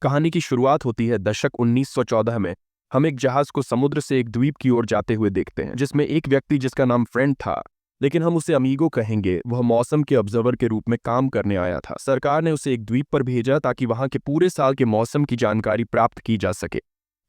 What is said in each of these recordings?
कहानी की शुरुआत होती है दशक 1914 में। हम एक जहाज को समुद्र से एक द्वीप की ओर जाते हुए देखते हैं, जिसमें एक व्यक्ति जिसका नाम फ्रेंड था, लेकिन हम उसे अमीगो कहेंगे, वह मौसम के ऑब्जर्वर के रूप में काम करने आया था। सरकार ने उसे एक द्वीप पर भेजा ताकि वहां के पूरे साल के मौसम की जानकारी प्राप्त की जा सके।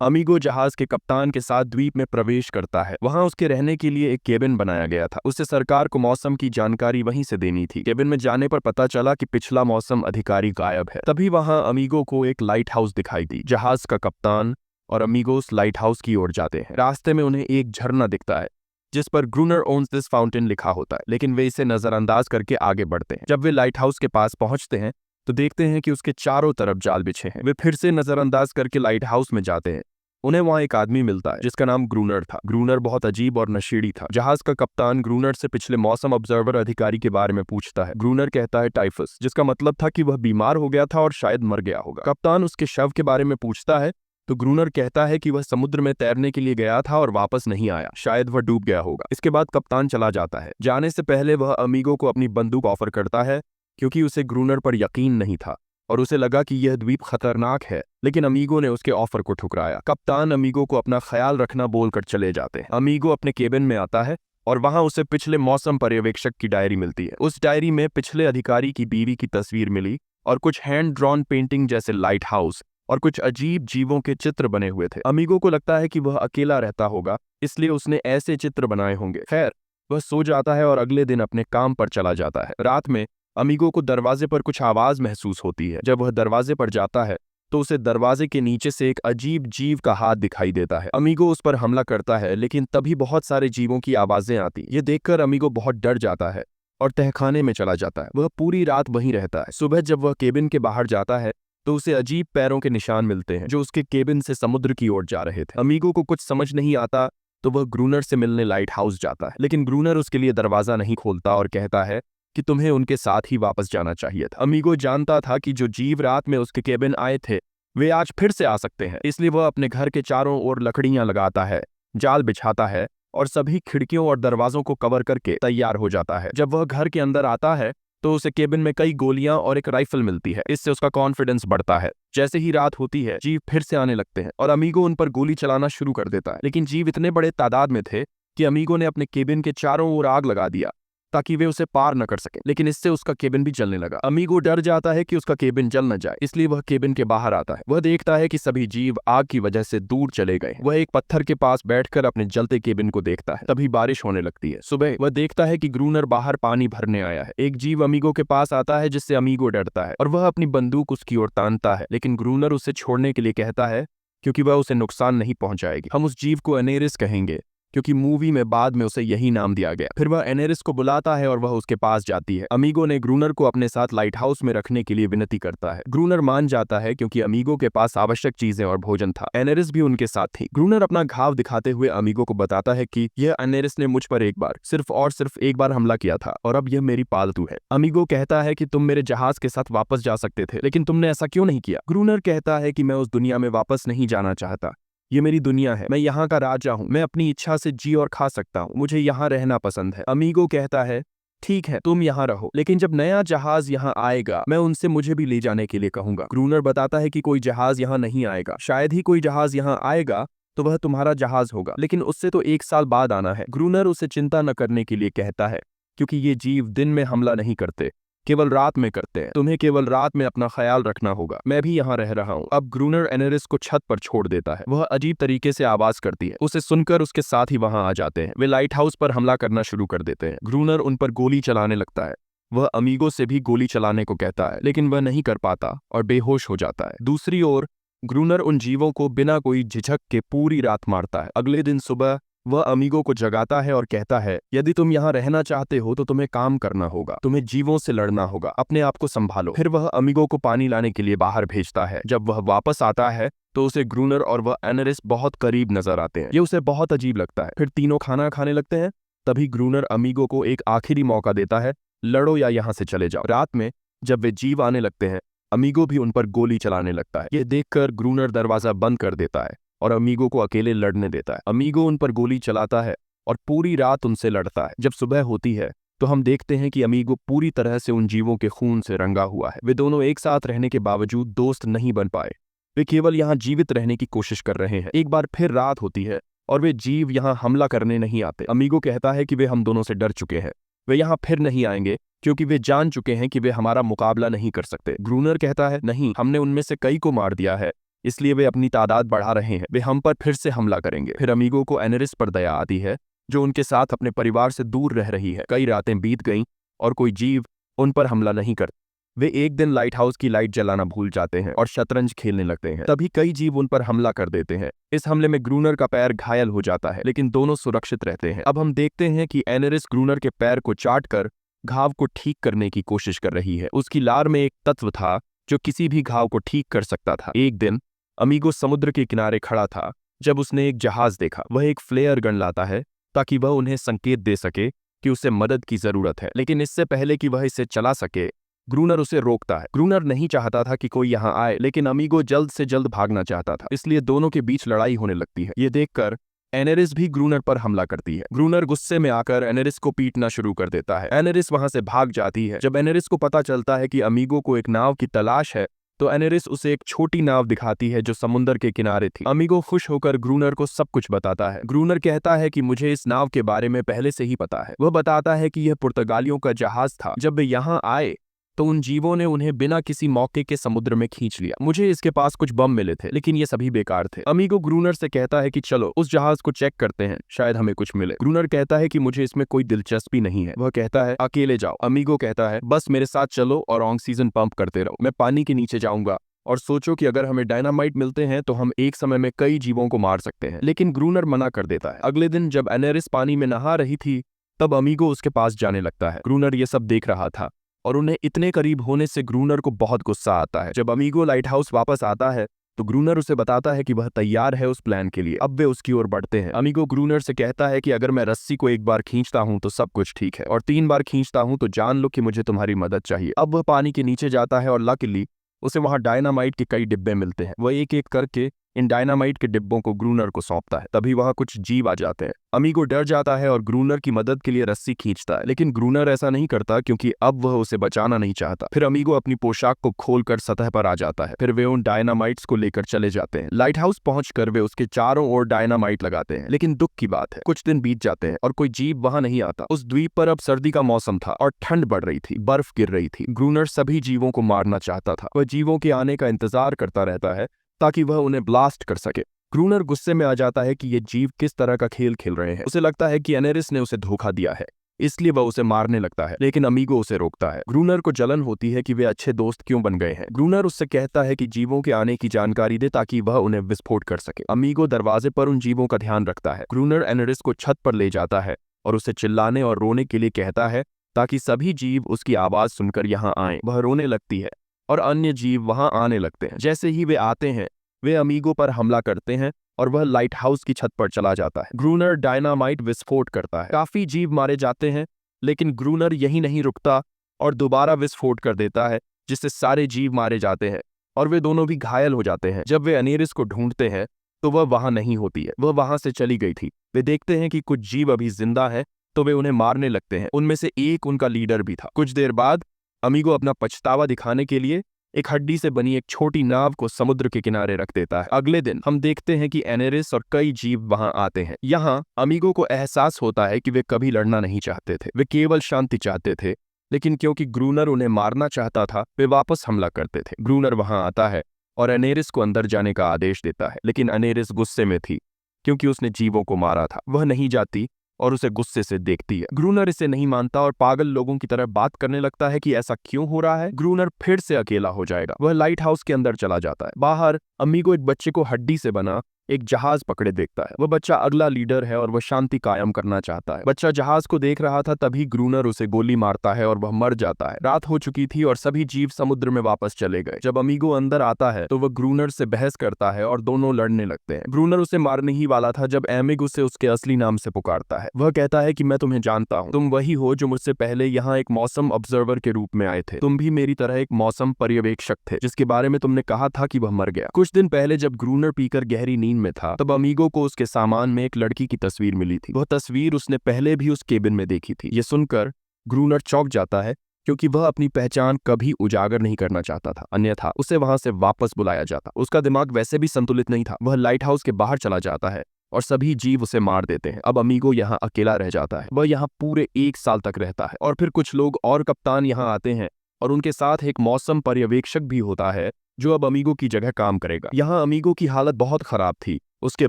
अमीगो जहाज के कप्तान के साथ द्वीप में प्रवेश करता है। वहां उसके रहने के लिए एक केबिन बनाया गया था। उसे सरकार को मौसम की जानकारी वहीं से देनी थी। केबिन में जाने पर पता चला कि पिछला मौसम अधिकारी गायब है। तभी वहां अमीगो को एक लाइट हाउस दिखाई दी। जहाज का कप्तान और अमीगो उस लाइट हाउस की ओर जाते हैं। रास्ते में उन्हें एक झरना दिखता है जिस पर ग्रूनर ओन्स दिस फाउंटेन लिखा होता है, लेकिन वे इसे नजरअंदाज करके आगे बढ़ते हैं। जब वे लाइट हाउस के पास पहुंचते हैं तो देखते हैं कि उसके चारों तरफ जाल बिछे हैं। वे फिर से नजरअंदाज करके लाइट हाउस में जाते हैं। उन्हें वहां एक आदमी मिलता है जिसका नाम ग्रूनर था। ग्रूनर बहुत अजीब और नशेड़ी था। जहाज का कप्तान ग्रूनर से पिछले मौसम ऑब्जर्वर अधिकारी के बारे में पूछता है। ग्रूनर कहता है टाइफस, जिसका मतलब था कि वह बीमार हो गया था और शायद मर गया होगा। कप्तान उसके शव के बारे में पूछता है तो ग्रूनर कहता है कि वह समुद्र में तैरने के लिए गया था और वापस नहीं आया, शायद वह डूब गया होगा। इसके बाद कप्तान चला जाता है। जाने से पहले वह अमीगो को अपनी बंदूक ऑफर करता है, क्योंकि उसे ग्रूनर पर यकीन नहीं था और उसे लगा कि यह द्वीप खतरनाक है, लेकिन अमीगो ने उसके ऑफर को ठुकराया। कप्तान अमीगो को अपना ख्याल रखना बोलकर चले जाते हैं। अमीगो अपने केबिन में आता है और वहां उसे पिछले मौसम पर्यवेक्षक की डायरी मिलती है। उस डायरी में पिछले अधिकारी की बीवी की तस्वीर मिली और कुछ हैंड ड्रॉन पेंटिंग जैसे लाइट हाउस और कुछ अजीब जीवों के चित्र बने हुए थे। अमीगो को लगता है कि वह अकेला रहता होगा, इसलिए उसने ऐसे चित्र बनाए होंगे। खैर, वह सो जाता है और अगले दिन अपने काम पर चला जाता है। रात में अमीगो को दरवाजे पर कुछ आवाज महसूस होती है। जब वह दरवाजे पर जाता है तो उसे दरवाजे के नीचे से एक अजीब जीव का हाथ दिखाई देता है। अमीगो उस पर हमला करता है, लेकिन तभी बहुत सारे जीवों की आवाजें आती। ये देखकर अमीगो बहुत डर जाता है और तहखाने में चला जाता है। वह पूरी रात वहीं रहता है। सुबह जब वह केबिन के बाहर जाता है तो उसे अजीब पैरों के निशान मिलते हैं जो उसके केबिन से समुद्र की ओर जा रहे थे। अमीगो को कुछ समझ नहीं आता तो वह ग्रूनर से मिलने लाइट हाउस जाता है, लेकिन ग्रूनर उसके लिए दरवाजा नहीं खोलता और कहता है कि तुम्हें उनके साथ ही वापस जाना चाहिए था। अमीगो जानता था कि जो जीव रात में उसके केबिन आए थे वे आज फिर से आ सकते हैं, इसलिए वह अपने घर के चारों ओर लकड़ियां लगाता है, जाल बिछाता है और सभी खिड़कियों और दरवाजों को कवर करके तैयार हो जाता है। जब वह घर के अंदर आता है तो उसे केबिन में कई गोलियां और एक राइफल मिलती है। इससे उसका कॉन्फिडेंस बढ़ता है। जैसे ही रात होती है जीव फिर से आने लगते हैं और अमीगो उन पर गोली चलाना शुरू कर देता है, लेकिन जीव इतने बड़े तादाद में थे कि अमीगो ने अपने केबिन के चारों ओर आग लगा दिया ताकि वे उसे पार न कर सके, लेकिन इससे उसका केबिन भी जलने लगा। अमीगो डर जाता है कि उसका केबिन जल न जाए, इसलिए वह केबिन के बाहर आता है। वह देखता है कि सभी जीव आग की वजह से दूर चले गए। वह एक पत्थर के पास बैठकर अपने जलते केबिन को देखता है। तभी बारिश होने लगती है। सुबह वह देखता है कि ग्रूनर बाहर पानी भरने आया है। एक जीव अमीगो के पास आता है जिससे अमीगो डरता है और वह अपनी बंदूक उसकी ओर तानता है, लेकिन ग्रूनर उसे छोड़ने के लिए कहता है क्योंकि वह उसे नुकसान नहीं पहुंचाएगी। हम उस जीव को एनेरिस कहेंगे क्योंकि मूवी में बाद में उसे यही नाम दिया गया। फिर वह एनेरिस को बुलाता है और वह उसके पास जाती है। अमीगो ने ग्रूनर को अपने साथ लाइट हाउस में रखने के लिए विनती करता है। ग्रूनर मान जाता है क्योंकि अमीगो के पास आवश्यक चीजें और भोजन था। एनेरिस भी उनके साथ थी। ग्रूनर अपना घाव दिखाते हुए अमीगो को बताता है कि यह एनेरिस ने मुझ पर सिर्फ एक बार हमला किया था और अब यह मेरी पालतू है। अमीगो कहता है कि तुम मेरे जहाज के साथ वापस जा सकते थे, लेकिन तुमने ऐसा क्यों नहीं किया? ग्रूनर कहता है कि मैं उस दुनिया में वापस नहीं जाना चाहता। ये मेरी दुनिया है, मैं यहाँ का राजा हूँ, मैं अपनी इच्छा से जी और खा सकता हूँ, मुझे यहाँ रहना पसंद है। अमीगो कहता है ठीक है, तुम यहाँ रहो, लेकिन जब नया जहाज यहाँ आएगा मैं उनसे मुझे भी ले जाने के लिए कहूंगा। ग्रूनर बताता है कि कोई जहाज यहाँ नहीं आएगा, शायद ही कोई जहाज यहाँ आएगा तो वह तुम्हारा जहाज होगा, लेकिन उससे तो 1 साल बाद आना है। ग्रूनर उसे चिंता न करने के लिए कहता है क्योंकि ये जीव दिन में हमला नहीं करते, केवल रात में करते हैं। तुम्हें केवल रात में अपना ख्याल रखना होगा, मैं भी यहाँ रह रहा हूँ। अब ग्रूनर एनेरिस को छत पर छोड़ देता है। वह अजीब तरीके से आवाज करती है। उसे सुनकर उसके साथ ही वहां आ जाते हैं। वे लाइट हाउस पर हमला करना शुरू कर देते हैं। ग्रूनर उन पर गोली चलाने लगता है। वह अमीगो से भी गोली चलाने को कहता है, लेकिन वह नहीं कर पाता और बेहोश हो जाता है। दूसरी ओर ग्रूनर उन जीवों को बिना कोई झिझक के पूरी रात मारता है। अगले दिन सुबह वह अमीगो को जगाता है और कहता है यदि तुम यहाँ रहना चाहते हो तो तुम्हें काम करना होगा, तुम्हें जीवों से लड़ना होगा, अपने आप को संभालो। फिर वह अमीगो को पानी लाने के लिए बाहर भेजता है। जब वह वापस आता है तो उसे ग्रूनर और वह एनेरिस बहुत करीब नजर आते हैं। ये उसे बहुत अजीब लगता है। फिर तीनों खाना खाने लगते हैं। तभी ग्रूनर अमीगो को एक आखिरी मौका देता है, लड़ो या यहाँ से चले जाओ। रात में जब वे जीव आने लगते हैं अमीगो भी उन पर गोली चलाने लगता है। ये देखकर ग्रूनर दरवाजा बंद कर देता है और अमीगो को अकेले लड़ने देता है। अमीगो उन पर गोली चलाता है और पूरी रात उनसे लड़ता है। जब सुबह होती है तो हम देखते हैं कि अमीगो पूरी तरह से उन जीवों के खून से रंगा हुआ है। वे दोनों एक साथ रहने के बावजूद दोस्त नहीं बन पाए वे केवल यहाँ जीवित रहने की कोशिश कर रहे हैं। एक बार फिर रात होती है और वे जीव यहाँ हमला करने नहीं आते। अमीगो कहता है कि वे हम दोनों से डर चुके हैं, वे यहाँ फिर नहीं आएंगे क्योंकि वे जान चुके हैं कि वे हमारा मुकाबला नहीं कर सकते। ग्रूनर कहता है, नहीं, हमने उनमें से कई को मार दिया है, इसलिए वे अपनी तादाद बढ़ा रहे हैं, वे हम पर फिर से हमला करेंगे। फिर अमीगो को एनेरिस पर दया आती है, जो उनके साथ अपने परिवार से दूर रह रही है। कई रातें बीत गईं और कोई जीव उन पर हमला नहीं करता। वे एक दिन लाइट हाउस की लाइट जलाना भूल जाते हैं और शतरंज खेलने लगते हैं। तभी कई जीव उन पर हमला कर देते हैं। इस हमले में ग्रूनर का पैर घायल हो जाता है, लेकिन दोनों सुरक्षित रहते हैं। अब हम देखते हैं कि एनेरिस ग्रूनर के पैर को चाट कर घाव को ठीक करने की कोशिश कर रही है। उसकी लार में एक तत्व था जो किसी भी घाव को ठीक कर सकता था। एक दिन अमीगो समुद्र के किनारे खड़ा था जब उसने एक जहाज देखा। वह एक फ्लेयर गन लाता है ताकि वह उन्हें संकेत दे सके कि उसे मदद की जरूरत है, लेकिन इससे पहले कि वह इसे चला सके ग्रूनर उसे रोकता है। ग्रूनर नहीं चाहता था कि कोई यहाँ आए, लेकिन अमीगो जल्द से जल्द भागना चाहता था, इसलिए दोनों के बीच लड़ाई होने लगती है। ये देखकर एनेरिस भी ग्रूनर पर हमला करती है। ग्रूनर गुस्से में आकर एनेरिस को पीटना शुरू कर देता है। एनेरिस वहां से भाग जाती है। जब एनेरिस को पता चलता है कि अमीगो को एक नाव की तलाश है, तो एनेरिस उसे एक छोटी नाव दिखाती है जो समुद्र के किनारे थी। अमीगो खुश होकर ग्रूनर को सब कुछ बताता है। ग्रूनर कहता है कि मुझे इस नाव के बारे में पहले से ही पता है। वह बताता है कि यह पुर्तगालियों का जहाज था। जब वे यहाँ आए तो उन जीवों ने उन्हें बिना किसी मौके के समुद्र में खींच लिया। मुझे इसके पास कुछ बम मिले थे, लेकिन ये सभी बेकार थे। अमीगो ग्रूनर से कहता है कि चलो उस जहाज को चेक करते हैं, शायद हमें कुछ मिले। ग्रूनर कहता है कि मुझे इसमें कोई दिलचस्पी नहीं है। वह कहता है, अकेले जाओ। अमीगो कहता है, बस मेरे साथ चलो और ऑक्सीजन पंप करते रहो। मैं पानी के नीचे जाऊंगा और सोचो कि अगर हमें डायनामाइट मिलते हैं तो हम एक समय में कई जीवों को मार सकते हैं। लेकिन ग्रूनर मना कर देता है। अगले दिन जब एनेरिस पानी में नहा रही थी, तब अमीगो उसके पास जाने लगता है। ग्रूनर ये सब देख रहा था और उन्हें इतने करीब होने से ग्रूनर को बहुत गुस्सा आता है। जब अमीगो लाइट हाउस वापस आता है तो ग्रूनर उसे बताता है कि वह तैयार है उस प्लान के लिए। अब वे उसकी ओर बढ़ते हैं। अमीगो ग्रूनर से कहता है कि अगर मैं रस्सी को एक बार खींचता हूं तो सब कुछ ठीक है, और 3 बार खींचता हूं तो जान लो कि मुझे तुम्हारी मदद चाहिए। अब वह पानी के नीचे जाता है और लकीली उसे वहां डायनामाइट के कई डिब्बे मिलते हैं। वह एक एक करके इन डायनामाइट के डिब्बों को ग्रूनर को सौंपता है। तभी वहां कुछ जीव आ जाते हैं। अमीगो डर जाता है और ग्रूनर की मदद के लिए रस्सी खींचता है, लेकिन ग्रूनर ऐसा नहीं करता क्योंकि अब वह उसे बचाना नहीं चाहता। फिर अमीगो अपनी पोशाक को खोलकर सतह पर आ जाता है। फिर वे उन डायनामाइट्स को लेकर चले जाते हैं। लाइट हाउस पहुंचकर वे उसके चारों ओर डायनामाइट लगाते हैं, लेकिन दुख की बात है कुछ दिन बीत जाते हैं और कोई जीव वहां नहीं आता। उस द्वीप पर अब सर्दी का मौसम था और ठंड बढ़ रही थी, बर्फ गिर रही थी। ग्रूनर सभी जीवों को मारना चाहता था। वह जीवों के आने का इंतजार करता रहता है ताकि वह उन्हें ब्लास्ट कर सके। ग्रूनर गुस्से में आ जाता है कि ये जीव किस तरह का खेल खेल रहे हैं। उसे लगता है कि एनेरिस ने उसे धोखा दिया है, इसलिए वह उसे मारने लगता है, लेकिन अमीगो उसे रोकता है। ग्रूनर को जलन होती है कि वे अच्छे दोस्त क्यों बन गए हैं। ग्रूनर उससे कहता है कि जीवों के आने की जानकारी दे ताकि वह उन्हें विस्फोट कर सके। अमीगो दरवाजे पर उन जीवों का ध्यान रखता है। ग्रूनर एनेरिस को छत पर ले जाता है और उसे चिल्लाने और रोने के लिए कहता है ताकि सभी जीव उसकी आवाज सुनकर यहाँ आए। वह रोने लगती है और अन्य जीव वहां आने लगते हैं। जैसे ही वे आते हैं वे अमीगो पर हमला करते हैं और वह लाइट हाउस की छत पर चला जाता है। ग्रूनर डायनामाइट विस्फोट करता है। काफी जीव मारे जाते हैं, लेकिन ग्रूनर यही नहीं रुकता और दोबारा विस्फोट कर देता है, जिससे सारे जीव मारे जाते हैं और वे दोनों भी घायल हो जाते हैं। जब वे एनेरिस को ढूंढते हैं तो वह वहां नहीं होती है, वह वहां से चली गई थी। वे देखते हैं कि कुछ जीव अभी जिंदा है तो वे उन्हें मारने लगते हैं। उनमें से एक उनका लीडर भी था। कुछ देर बाद अमीगो अपना पछतावा दिखाने के लिए एक हड्डी से बनी एक छोटी नाव को समुद्र के किनारे रख देता है। अगले दिन हम देखते हैं कि एनेरिस और कई जीव वहां आते हैं। यहाँ अमीगो को एहसास होता है कि वे कभी लड़ना नहीं चाहते थे, वे केवल शांति चाहते थे, लेकिन क्योंकि ग्रूनर उन्हें मारना चाहता था वे वापस हमला करते थे। ग्रूनर वहां आता है और एनेरिस को अंदर जाने का आदेश देता है, लेकिन एनेरिस गुस्से में थी क्योंकि उसने जीवों को मारा था। वह नहीं जाती और उसे गुस्से से देखती है। ग्रूनर इसे नहीं मानता और पागल लोगों की तरह बात करने लगता है कि ऐसा क्यों हो रहा है। ग्रूनर फिर से अकेला हो जाएगा। वह लाइट हाउस के अंदर चला जाता है। बाहर अमीगो एक बच्चे को हड्डी से बना एक जहाज पकड़े देखता है। वह बच्चा अगला लीडर है और वह शांति कायम करना चाहता है। बच्चा जहाज को देख रहा था, तभी ग्रूनर उसे गोली मारता है और वह मर जाता है। रात हो चुकी थी और सभी जीव समुद्र में वापस चले गए। जब अमीगो अंदर आता है तो वह ग्रूनर से बहस करता है और दोनों लड़ने लगते हैं। ग्रूनर उसे मारने ही वाला था जब अमीगो उसे उसके असली नाम से पुकारता है। वह कहता है कि मैं तुम्हें जानता हूँ, तुम वही हो जो मुझसे पहले यहाँ एक मौसम ऑब्जर्वर के रूप में आए थे। तुम भी मेरी तरह एक मौसम पर्यवेक्षक थे जिसके बारे में तुमने कहा था कि वह मर गया। कुछ दिन पहले जब ग्रूनर पीकर गहरी नींद में था तब अमीगो को उसके सामान में एक लड़की की तस्वीर मिली थी। वह तस्वीर उसने पहले भी उस केबिन में देखी थी। ये सुनकर ग्रूनर चौंक जाता है क्योंकि वह अपनी पहचान कभी उजागर नहीं करना चाहता था, अन्यथा उसे वहां से वापस बुलाया जाता। उसका दिमाग वैसे भी संतुलित नहीं था। वह लाइट हाउस के बाहर चला जाता है और सभी जीव उसे मार देते हैं। अब अमीगो यहाँ अकेला रह जाता है। वह यहाँ पूरे 1 साल तक रहता है और फिर कुछ लोग और कप्तान यहाँ आते हैं और उनके साथ एक मौसम पर्यवेक्षक भी होता है जो अब अमीगो की जगह काम करेगा। यहाँ अमीगो की हालत बहुत खराब थी। उसके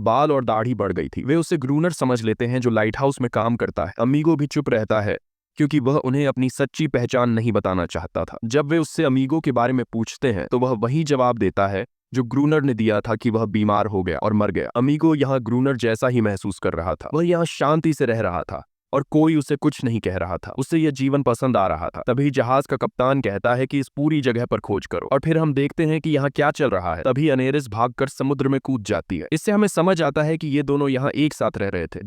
बाल और दाढ़ी बढ़ गई थी। वे उसे ग्रूनर समझ लेते हैं जो लाइट हाउस में काम करता है। अमीगो भी चुप रहता है क्योंकि वह उन्हें अपनी सच्ची पहचान नहीं बताना चाहता था। जब वे उससे अमीगो के बारे में पूछते हैं तो वह वही जवाब देता है जो ग्रूनर ने दिया था कि वह बीमार हो गया और मर गया। अमीगो यहाँ ग्रूनर जैसा ही महसूस कर रहा था। वह यहाँ शांति से रह रहा था और कोई उसे कुछ नहीं कह रहा था। उसे यह जीवन पसंद आ रहा था। तभी जहाज का कप्तान कहता है कि इस पूरी जगह पर खोज करो और फिर हम देखते हैं कि यहाँ क्या चल रहा है। तभी अनेरिस भागकर समुद्र में कूद जाती है। इससे हमें समझ आता है कि ये दोनों यहाँ एक साथ रह रहे थे।